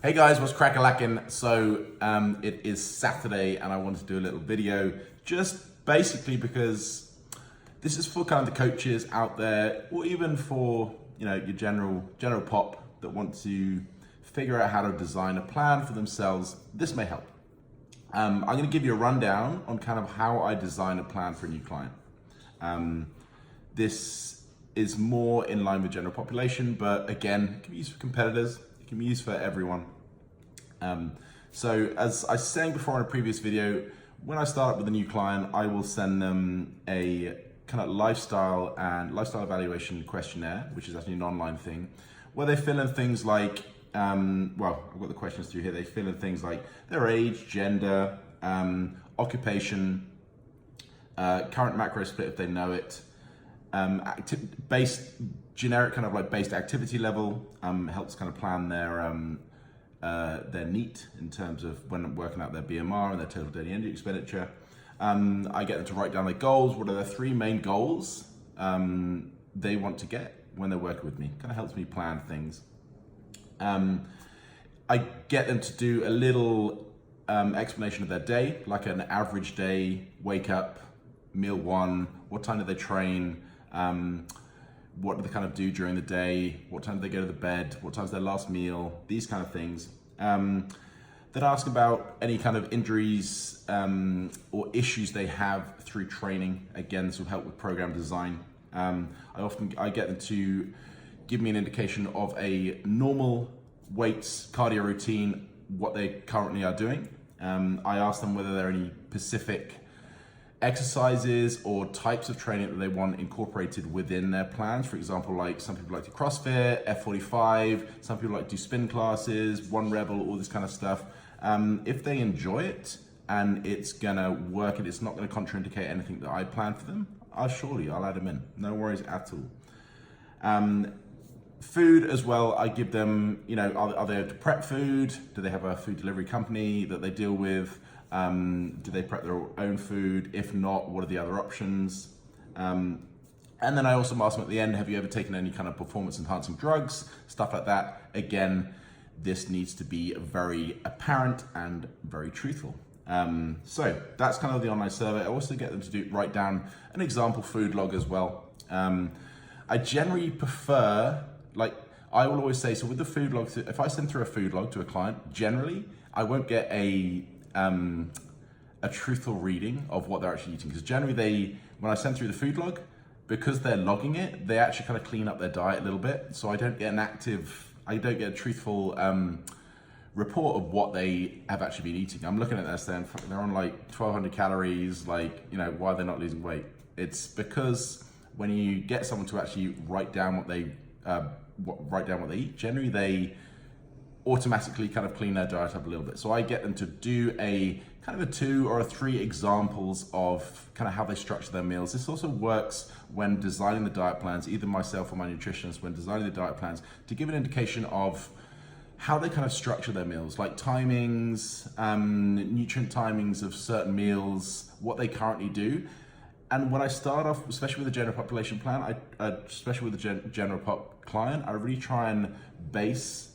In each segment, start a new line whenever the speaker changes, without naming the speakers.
Hey guys, what's crack-a-lackin'? So it is Saturday and I wanted to do a little video just basically because this is for kind of the coaches out there, or even for your general pop that want to figure out how to design a plan for themselves. This may help. I'm going to give you a rundown on kind of how I design a plan for a new client. This is more in line with general population, but again, it can be used for competitors. It can be used for everyone. So as I was saying before in a previous video, when I start with a new client, I will send them a kind of lifestyle evaluation questionnaire, which is actually an online thing, where they fill in things like, I've got the questions through here. They fill in things like their age, gender, occupation, current macro split if they know it, generic kind of like based activity level, helps kind of plan their NEAT in terms of when working out their BMR and their total daily energy expenditure. I get them to write down their goals. What are their three main goals they want to get when they're working with me? Kind of helps me plan things. I get them to do a little explanation of their day, like an average day, wake up, meal one, what time do they train, what do they kind of do during the day, what time do they go to the bed, what time's their last meal, these kind of things. Then ask about any kind of injuries or issues they have through training. Again, this will help with program design. I get them to give me an indication of a normal weights cardio routine, what they currently are doing. I ask them whether there are any specific exercises or types of training that they want incorporated within their plans. For example, like some people like to CrossFit, F45, some people like to do spin classes, One Rebel, all this kind of stuff. If they enjoy it and it's gonna work and it's not gonna contraindicate anything that I plan for them, I'll add them in. No worries at all. Food as well, I give them, are they able to prep food? Do they have a food delivery company that they deal with? Do they prep their own food? If not, what are the other options? And then I also ask them at the end, have you ever taken any kind of performance enhancing drugs? Stuff like that. Again, this needs to be very apparent and very truthful. So that's kind of the online survey. I also get them to write down an example food log as well. I generally prefer, I will always say, so with the food log, if I send through a food log to a client, generally I won't get a truthful reading of what they're actually eating, because generally when I send through the food log, because they're logging it, they actually kind of clean up their diet a little bit, so I don't get a truthful report of what they have actually been eating. I'm looking at this, they're on like 1,200 calories, why are they not losing weight? It's because when you get someone to actually write down what they eat, generally they automatically kind of clean their diet up a little bit. So I get them to do a kind of a 2 or 3 examples of kind of how they structure their meals. This also works when designing the diet plans, either myself or my nutritionist, when designing the diet plans, to give an indication of how they kind of structure their meals, like timings, nutrient timings of certain meals, what they currently do. And when I start off, especially with the general population plan, especially with the general pop client, I really try and base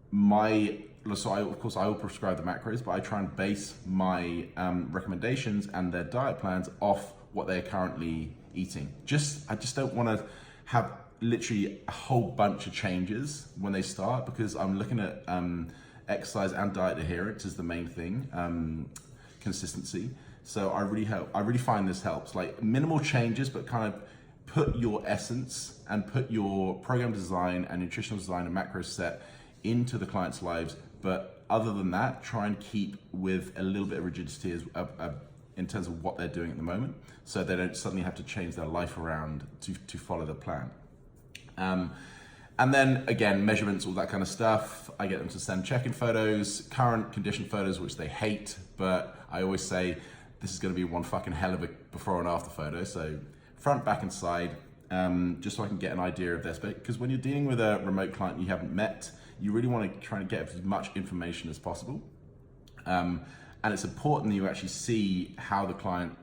I will prescribe the macros, but I try and base my recommendations and their diet plans off what they're currently eating. I just don't want to have literally a whole bunch of changes when they start, because I'm looking at exercise and diet adherence is the main thing, consistency. So I really find this helps, like minimal changes, but kind of put your essence and put your program design and nutritional design and macro set into the client's lives. But other than that, try and keep with a little bit of rigidity in terms of what they're doing at the moment, so they don't suddenly have to change their life around to follow the plan. And then again, measurements, all that kind of stuff. I get them to send check-in photos, current condition photos, which they hate, but I always say this is going to be one fucking hell of a before and after photo. So front, back and side, just so I can get an idea of this. Because when you're dealing with a remote client you haven't met, you really want to try and get as much information as possible. And it's important that you actually see how the client's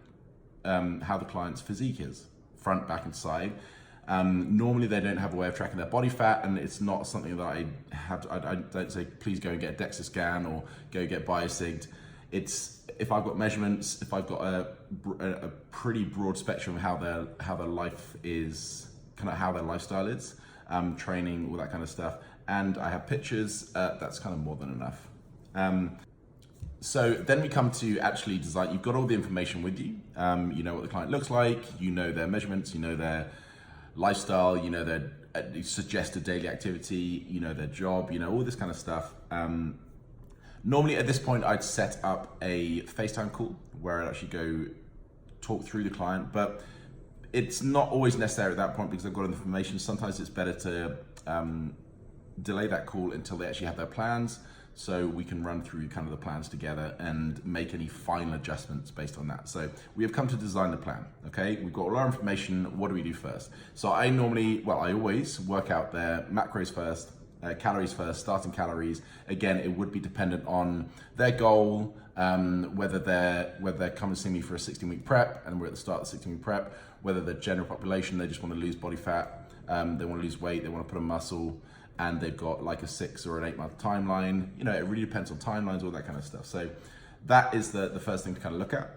physique is, front, back and side. Normally they don't have a way of tracking their body fat, and it's not something that I don't say, please go and get a DEXA scan or go get biosigged. It's, if I've got measurements, if I've got a pretty broad spectrum of how their life is, kind of how their lifestyle is, training, all that kind of stuff, and I have pictures, that's kind of more than enough. So then we come to actually design. You've got all the information with you. You know what the client looks like, you know their measurements, you know their lifestyle, you know their suggested daily activity, you know their job, you know all this kind of stuff. Normally at this point I'd set up a FaceTime call where I'd actually go talk through the client, but it's not always necessary at that point because I've got information. Sometimes it's better to delay that call until they actually have their plans, so we can run through kind of the plans together and make any final adjustments based on that. So we have come to design the plan, okay? We've got all our information. What do we do first? So I always work out their macros first, calories first, starting calories. Again, it would be dependent on their goal, whether they're coming to see me for a 16-week prep and we're at the start of the 16-week prep, whether the general population, they just want to lose body fat, they want to lose weight, they want to put on muscle, and they've got like a 6 or an 8 month timeline. You know, it really depends on timelines, all that kind of stuff. So that is the first thing to kind of look at.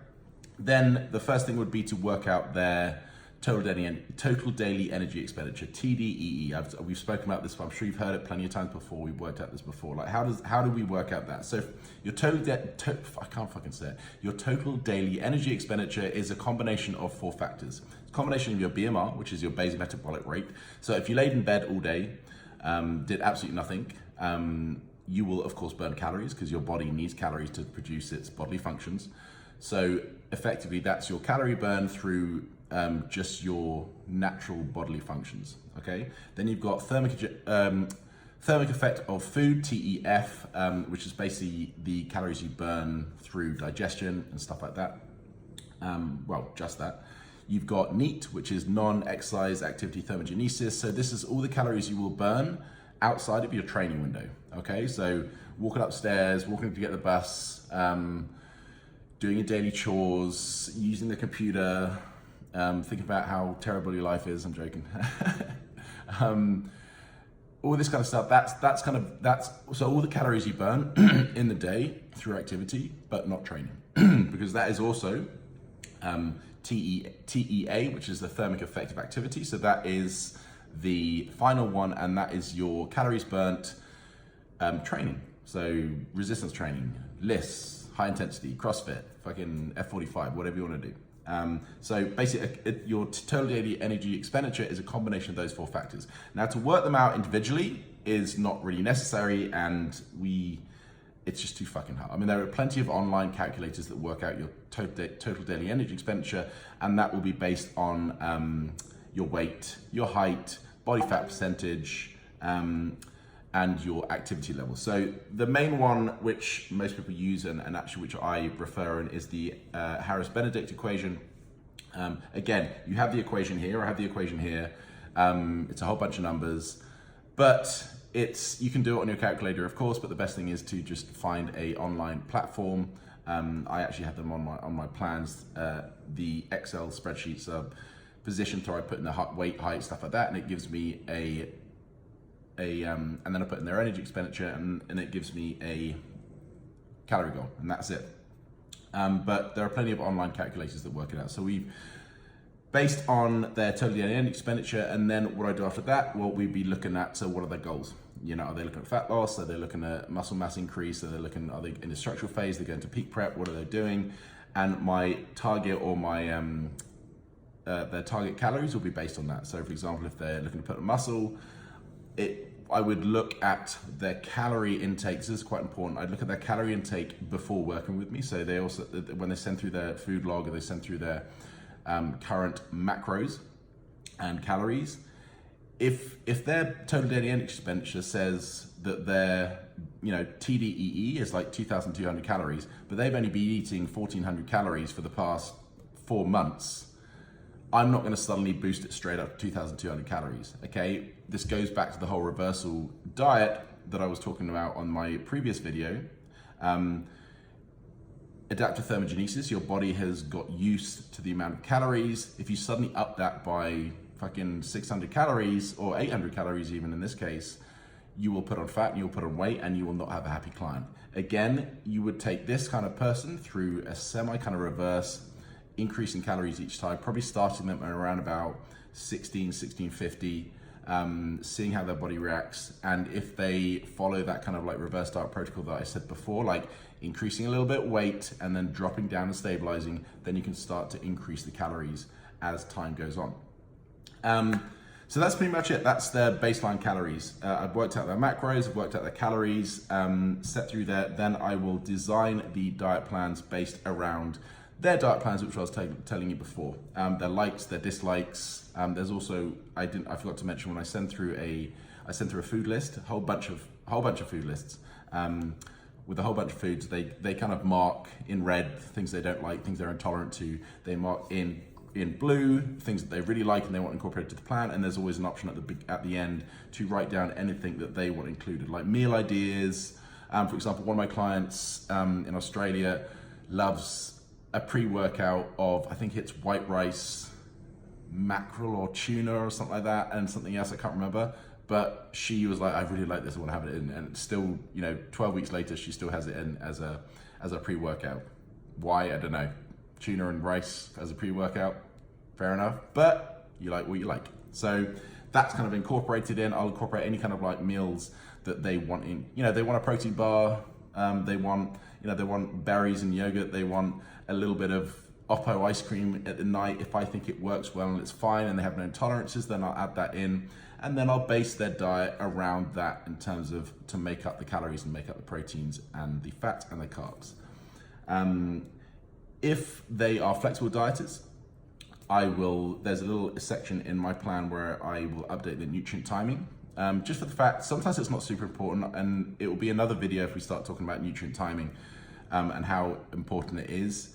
Then the first thing would be to work out their total daily energy expenditure, TDEE. We've spoken about this, but I'm sure you've heard it plenty of times before. We've worked out this before. Like how do we work out that? So your I can't fucking say it. Your total daily energy expenditure is a combination of 4 factors. It's a combination of your BMR, which is your basal metabolic rate. So if you laid in bed all day, did absolutely nothing, you will of course burn calories because your body needs calories to produce its bodily functions. So effectively that's your calorie burn through just your natural bodily functions, okay? Then you've got thermic effect of food, TEF, which is basically the calories you burn through digestion and stuff like that. Well, just that. You've got NEAT, which is non-exercise activity thermogenesis. So this is all the calories you will burn outside of your training window, okay? So walking upstairs, walking to get the bus, doing your daily chores, using the computer, thinking about how terrible your life is, I'm joking. All this kind of stuff, that's so all the calories you burn in the day through activity, but not training, because that is also TEA, which is the thermic effect of activity. So that is the final one, and that is your calories burnt training. So resistance training, LISS, high intensity, CrossFit, fucking F45, whatever you want to do. So basically your total daily energy expenditure is a combination of those 4 factors. Now to work them out individually is not really necessary, and it's just too fucking hard. I mean, there are plenty of online calculators that work out your total daily energy expenditure, and that will be based on your weight, your height, body fat percentage, and your activity level. So the main one which most people use and actually which I refer in is the Harris-Benedict equation. Again, you have the equation here, I have the equation here. It's a whole bunch of numbers, but you can do it on your calculator, of course, but the best thing is to just find a online platform. I actually have them on my plans. The Excel spreadsheets are positioned so I put in the weight, height, stuff like that, and it gives me and then I put in their energy expenditure, and it gives me a calorie goal, and that's it. But there are plenty of online calculators that work it out. So we've based on their total daily energy expenditure, and then what I do after that, well, we'd be looking at, so what are their goals? You know, are they looking at fat loss? Are they looking at muscle mass increase? Are they in the structural phase? They're going to peak prep. What are they doing? And my target or my their target calories will be based on that. So for example, if they're looking to put on muscle, I would look at their calorie intake. This is quite important. I'd look at their calorie intake before working with me. So they also, when they send through their food log or they send through their current macros and calories, if their total daily energy expenditure says that their TDEE is like 2,200 calories, but they've only been eating 1,400 calories for the past 4 months, I'm not going to suddenly boost it straight up to 2,200 calories, okay? This goes back to the whole reversal diet that I was talking about on my previous video. Adaptive thermogenesis, your body has got used to the amount of calories. If you suddenly up that by fucking 600 calories or 800 calories even in this case, you will put on fat and you'll put on weight and you will not have a happy client. Again, you would take this kind of person through a semi kind of reverse, increasing calories each time, probably starting them at around about 1650, seeing how their body reacts. And if they follow that kind of like reverse diet protocol that I said before, like increasing a little bit weight and then dropping down and stabilizing, then you can start to increase the calories as time goes on. So that's pretty much it. That's their baseline calories. I've worked out their macros, I've worked out their calories, set through there. Then I will design the diet plans based around their diet plans, which I was telling you before. Their likes, their dislikes. There's also, I forgot to mention when I send through a food list, a whole bunch of food lists. With a whole bunch of foods, they kind of mark in red things they don't like, things they're intolerant to. They mark in blue things that they really like and they want incorporated to the plan, and there's always an option at the end to write down anything that they want included, like meal ideas. For example, one of my clients in Australia loves a pre-workout of, I think it's white rice, mackerel or tuna or something like that, and something else I can't remember. But she was like, I really like this, I want to have it in. And still, 12 weeks later, she still has it in as a pre-workout. Why? I don't know. Tuna and rice as a pre-workout, fair enough. But you like what you like. So that's kind of incorporated in. I'll incorporate any kind of like meals that they want in. They want a protein bar. They want berries and yogurt. They want a little bit of Oppo ice cream at the night. If I think it works well and it's fine and they have no intolerances, then I'll add that in. And then I'll base their diet around that in terms of to make up the calories and make up the proteins and the fats and the carbs. If they are flexible dieters, there's a little section in my plan where I will update the nutrient timing. Just for the fact, sometimes it's not super important, and it will be another video if we start talking about nutrient timing and how important it is.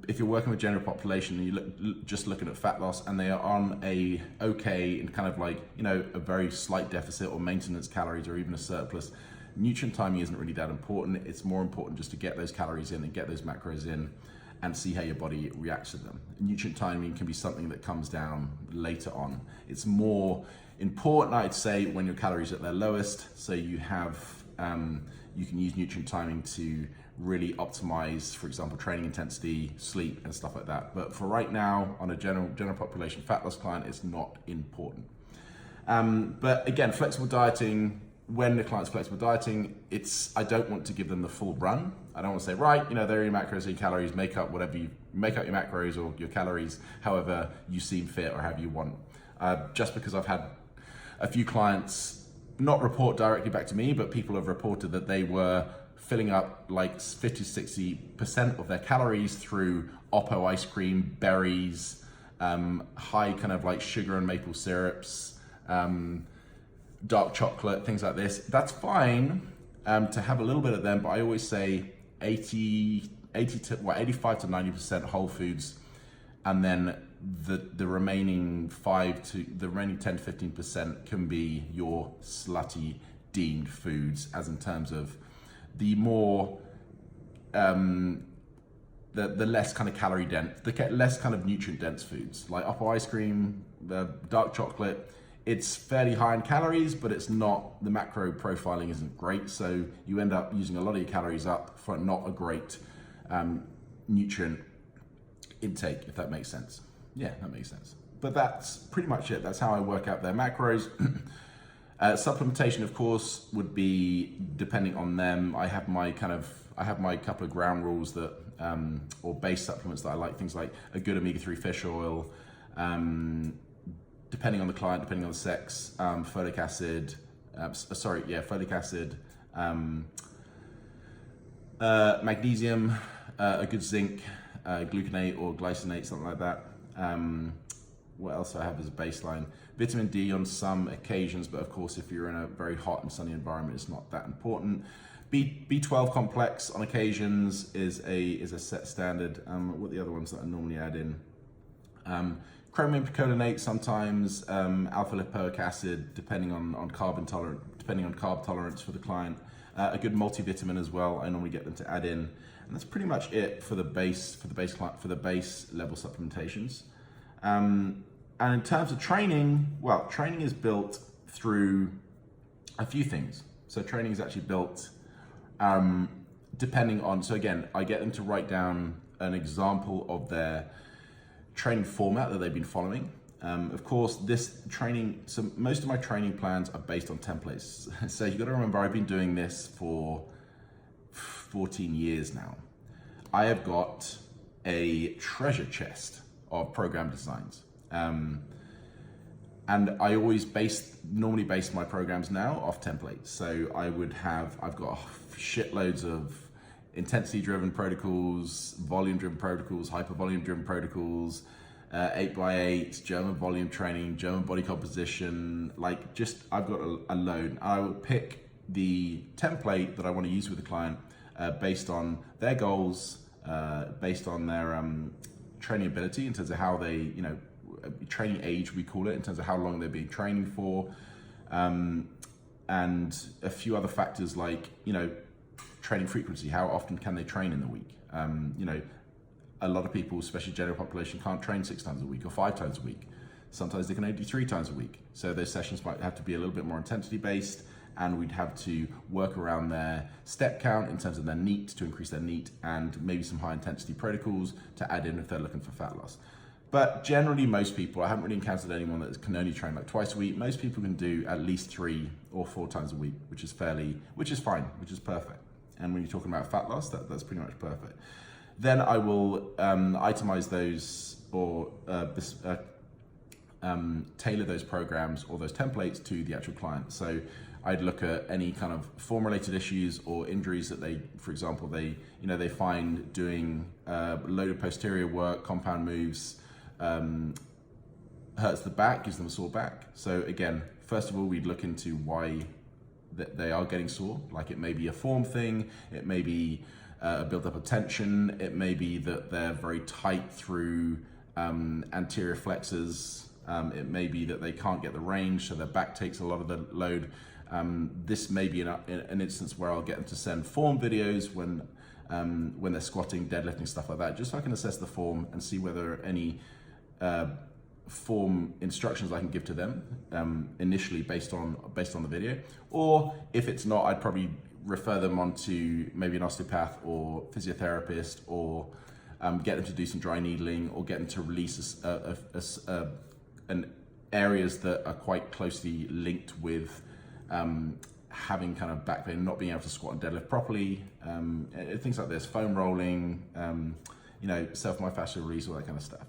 If you're working with general population and you just looking at fat loss and they are on a okay and kind of like, a very slight deficit or maintenance calories or even a surplus, nutrient timing isn't really that important. It's more important just to get those calories in and get those macros in and see how your body reacts to them. Nutrient timing can be something that comes down later on. It's more important, I'd say, when your calories are at their lowest. So you have, you can use nutrient timing to really optimize, for example, training intensity, sleep, and stuff like that. But for right now, on a general population fat loss client, it's not important. But again, flexible dieting, when the client's flexible dieting, I don't want to give them the full run. I don't want to say, right, there are your macros, your calories, make up your macros or your calories, however you seem fit or however you want. Just because I've had a few clients not report directly back to me, but people have reported that they were filling up like 50-60% of their calories through Oppo ice cream, berries, high kind of like sugar and maple syrups, dark chocolate, things like this. That's fine to have a little bit of them, but I always say 85 to 90% whole foods, and then the remaining 10 to 15% can be your slutty deemed foods, as in terms of the more the less kind of calorie dense, the less kind of nutrient dense foods, like Oppo ice cream, the dark chocolate. It's fairly high in calories, but it's not, the macro profiling isn't great, so you end up using a lot of your calories up for not a great nutrient intake, if that makes sense. Yeah, that makes sense. But that's pretty much it. That's how I work out their macros. Supplementation, of course, would be depending on them. I have my couple of ground rules that, or base supplements that I like, things like a good omega-3 fish oil, depending on the client, depending on the sex, folic acid, magnesium, a good zinc, gluconate or glycinate, something like that. What else I have as a baseline? Vitamin D on some occasions, but of course, if you're in a very hot and sunny environment, it's not that important. B12 complex on occasions is a set standard. What are the other ones that I normally add in? Chromium picolinate sometimes, alpha lipoic acid, depending on carb tolerance for the client. A good multivitamin as well. I normally get them to add in, and that's pretty much it for the base level supplementations. And in terms of training, well, training is built through a few things. So training is actually built depending on, so again, I get them to write down an example of their training format that they've been following. Of course, this training, so most of my training plans are based on templates. So you've got to remember, I've been doing this for 14 years now. I have got a treasure chest of program designs. And I always normally base my programs now off templates. So I've got shitloads of intensity-driven protocols, volume-driven protocols, hyper-volume-driven protocols, 8x8, German volume training, German body composition, I've got a load. I will pick the template that I want to use with the client based on their goals, based on their training ability in terms of how they, training age, we call it, in terms of how long they've been training for, and a few other factors like, training frequency, how often can they train in the week? A lot of people, especially general population, can't train 6 times a week or 5 times a week. Sometimes they can only do 3 times a week. So those sessions might have to be a little bit more intensity based, and we'd have to work around their step count in terms of their NEAT to increase their NEAT, and maybe some high intensity protocols to add in if they're looking for fat loss. But generally most people, I haven't really encountered anyone that can only train like twice a week. Most people can do at least 3 or 4 times a week, which is fine, which is perfect. And when you're talking about fat loss, that's pretty much perfect. Then I will itemize those or tailor those programs or those templates to the actual client. So I'd look at any kind of form-related issues or injuries that they, for example, they find doing loaded posterior work, compound moves, hurts the back, gives them a sore back. So again, first of all, we'd look into why that they are getting sore. Like it may be a form thing, it may be a build-up of tension, it may be that they're very tight through anterior flexors, it may be that they can't get the range, so their back takes a lot of the load. This may be an instance where I'll get them to send form videos when they're squatting, deadlifting, stuff like that, just so I can assess the form and see whether any form instructions I can give to them initially based on the video. Or if it's not, I'd probably refer them on to maybe an osteopath or physiotherapist, or get them to do some dry needling, or get them to release areas that are quite closely linked with having kind of back pain, not being able to squat and deadlift properly, things like this, foam rolling, self-myofascial release, all that kind of stuff.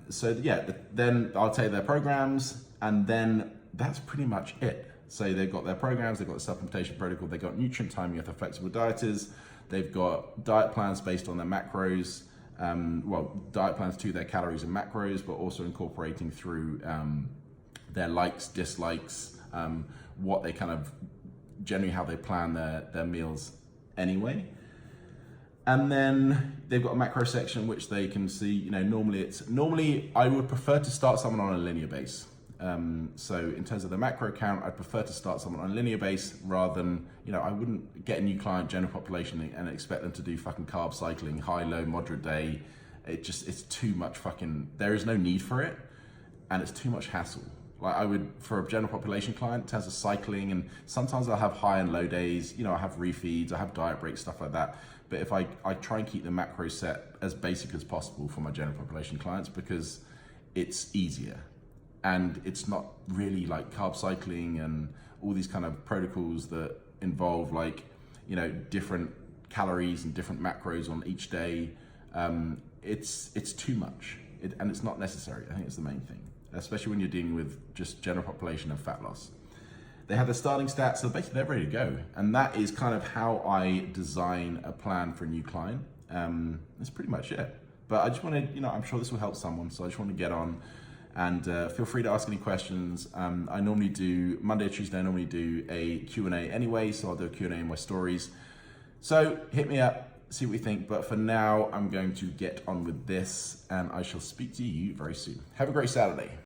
So yeah, then I'll tell you their programs, and then that's pretty much it. So they've got their programs, they've got the supplementation protocol, they've got nutrient timing with their flexible dieters, they've got diet plans based on their macros, diet plans to their calories and macros, but also incorporating through their likes, dislikes, what they kind of generally how they plan their meals anyway. And then they've got a macro section which they can see, normally I would prefer to start someone on a linear base. So in terms of the macro count, I'd prefer to start someone on a linear base rather than, I wouldn't get a new client, general population, and expect them to do fucking carb cycling, high, low, moderate day. It's too much there is no need for it, and it's too much hassle. Like I would, for a general population client, in terms of cycling, and sometimes I'll have high and low days, I have refeeds, I have diet breaks, stuff like that. But if I try and keep the macro set as basic as possible for my general population clients, because it's easier. And it's not really like carb cycling and all these kind of protocols that involve different calories and different macros on each day. It's too much, and it's not necessary. I think it's the main thing, especially when you're dealing with just general population and fat loss. They have the starting stats, so basically they're ready to go. And that is kind of how I design a plan for a new client. That's pretty much it. But I just want to, I'm sure this will help someone, so I just want to get on. And feel free to ask any questions. I normally do, Monday or Tuesday, I normally do a Q&A anyway, so I'll do a Q&A in my stories. So hit me up, see what you think. But for now, I'm going to get on with this, and I shall speak to you very soon. Have a great Saturday.